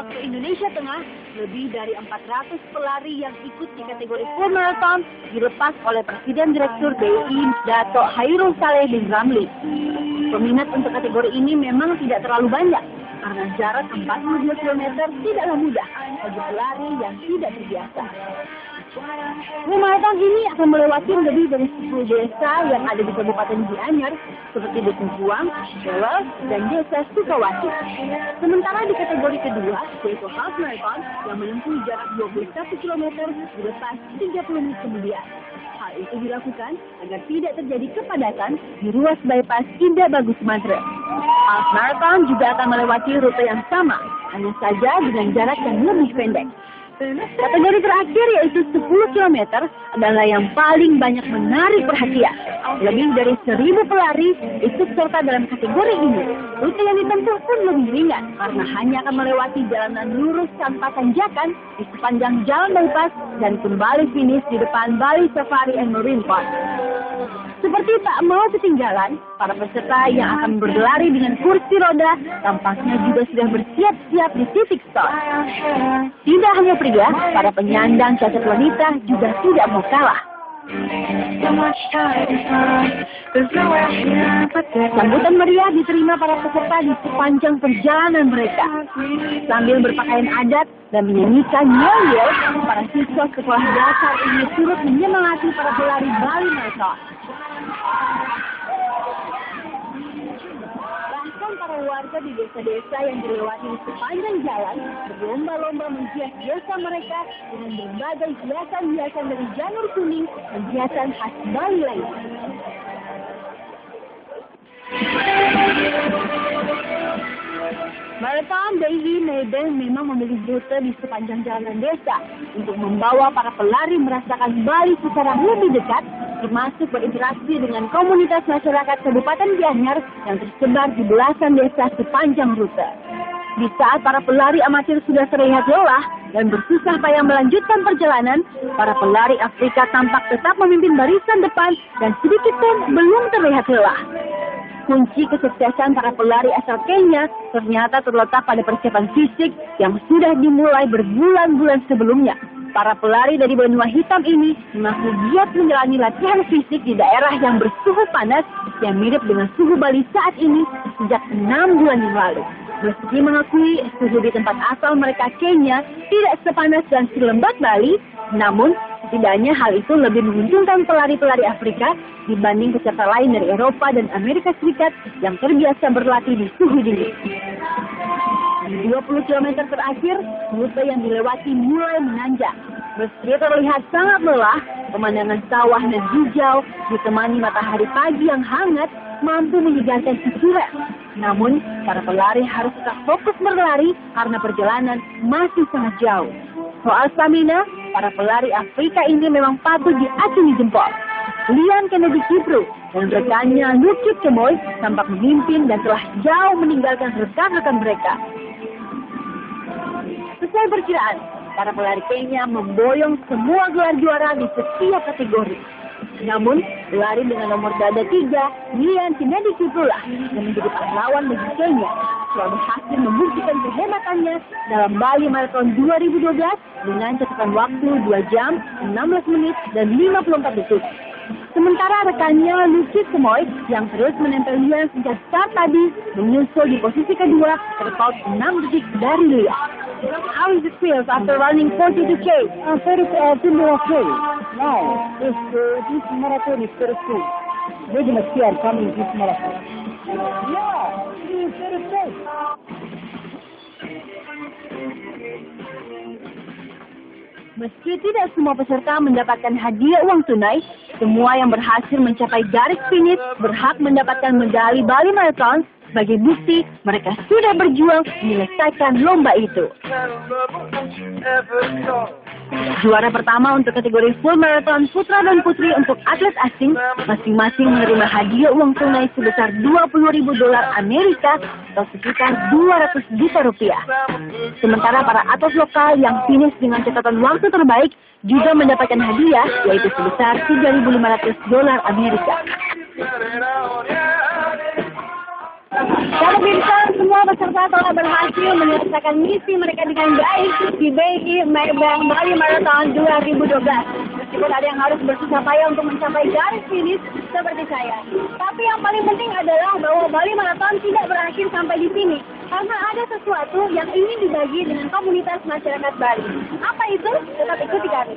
waktu Indonesia Tengah, lebih dari 400 pelari yang ikut di kategori full marathon dilepas oleh Presiden Direktur BI Dato' Hairul Saleh bin Ramli. Peminat untuk kategori ini memang tidak terlalu banyak, karena jarak 42 km tidaklah mudah bagi pelari yang tidak terbiasa. Full marathon ini akan melewati lebih dari 10 desa yang ada di Kabupaten Gianyar, seperti Dusun Juang, Sewel, dan Desa Sukawati. Sementara di kategori kedua, yaitu half marathon yang menempuh jarak 21 km dilepas 30 menit kemudian. Hal itu dilakukan agar tidak terjadi kepadatan di ruas bypass Indah Bagus Madre. Half marathon juga akan melewati rute yang sama, hanya saja dengan jarak yang lebih pendek. Kategori terakhir yaitu 10 km adalah yang paling banyak menarik perhatian. Lebih dari 1.000 pelari ikut serta dalam kategori ini. Rute yang ditempuh pun lebih ringan karena hanya akan melewati jalanan lurus tanpa tanjakan di sepanjang jalan bypass dan kembali finish di depan Bali Safari and Marine Park. Seperti tak mau ketinggalan, para peserta yang akan berlari dengan kursi roda tampaknya juga sudah bersiap-siap di titik start. Tidak hanya pria, para penyandang cacat wanita juga tidak mau kalah. Sambutan meriah diterima para peserta di sepanjang perjalanan mereka. Sambil berpakaian adat dan menyanyikan yel-yel, para siswa sekolah dasar ini turut menyemangati para pelari Bali Marathon. Bahkan para warga di desa-desa yang dilewati di sepanjang jalan berlomba-lomba menghias desa mereka dengan berbagai hiasan-hiasan dari janur kuning dan hiasan khas Bali lainnya. Marathon Daily Maiden memang memiliki rute di sepanjang jalanan desa untuk membawa para pelari merasakan Bali secara lebih dekat, termasuk berinteraksi dengan komunitas masyarakat Kabupaten Gianyar yang tersebar di belasan desa sepanjang rute. Di saat para pelari amatir sudah terlihat lelah dan bersusah payah melanjutkan perjalanan, para pelari Afrika tampak tetap memimpin barisan depan dan sedikit pun belum terlihat lelah. Kunci kesuksesan para pelari asal Kenya ternyata terletak pada persiapan fisik yang sudah dimulai berbulan-bulan sebelumnya. Para pelari dari benua hitam ini mengaku giat menjalani latihan fisik di daerah yang bersuhu panas yang mirip dengan suhu Bali saat ini sejak 6 bulan yang lalu. Meski mengakui suhu di tempat asal mereka Kenya tidak sepanas dan selembab Bali, namun setidaknya hal itu lebih menguntungkan pelari-pelari Afrika dibanding peserta lain dari Eropa dan Amerika Serikat yang terbiasa berlatih di suhu dingin. Di 20 km terakhir, rute yang dilewati mulai menanjak. Meski terlihat sangat lelah, pemandangan sawah dan hijau ditemani matahari pagi yang hangat mampu menyegarkan pikiran. Namun, para pelari harus tetap fokus berlari karena perjalanan masih sangat jauh. Soal stamina, para pelari Afrika ini memang patut diacungi jempol. Liam Kennedy Kipru dan rekannya Lukip Kemoy tampak memimpin dan telah jauh meninggalkan rekan-rekan mereka. Sesuai perkiraan, para pelari Kenya memboyong semua gelar juara di setiap kategori. Namun, pelari dengan nomor dada 3, Liam Kennedy Kipru lah yang menjadi pahlawan bagi Kenya. Setelah berhasil membuktikan kehebatannya dalam Bali Marathon 2012 dengan catatan waktu 2 jam, 16 menit, dan 54 detik. Sementara rekannya Lukip Kemoy yang terus menempel Liam sejak start tadi menyusul di posisi kedua terpaut 6 detik dari Liam. How is it feels after running 42K? Very okay. Now, this marathon is very cool. Very much here coming this marathon. Yeah, it is very safe. Meski tidak semua peserta mendapatkan hadiah uang tunai, semua yang berhasil mencapai garis finish berhak mendapatkan medali Bali Marathon sebagai bukti mereka sudah berjuang menyelesaikan lomba itu. Juara pertama untuk kategori full marathon putra dan putri untuk atlet asing masing-masing menerima hadiah uang tunai sebesar $20.000 Amerika atau sekitar 200 juta rupiah. Sementara para atlet lokal yang finish dengan catatan waktu terbaik juga mendapatkan hadiah yaitu sebesar $3.500 Amerika. Kalau bisa semua peserta telah berhasil menyelesaikan misi mereka dengan baik di BI Maybank Bali Marathon 2012. Meskipun ada yang harus bersusah payah untuk mencapai garis finish seperti saya. Tapi yang paling penting adalah bahwa Bali Marathon tidak berakhir sampai di sini. Karena ada sesuatu yang ingin dibagi dengan komunitas masyarakat Bali. Apa itu? Tetap ikuti kami.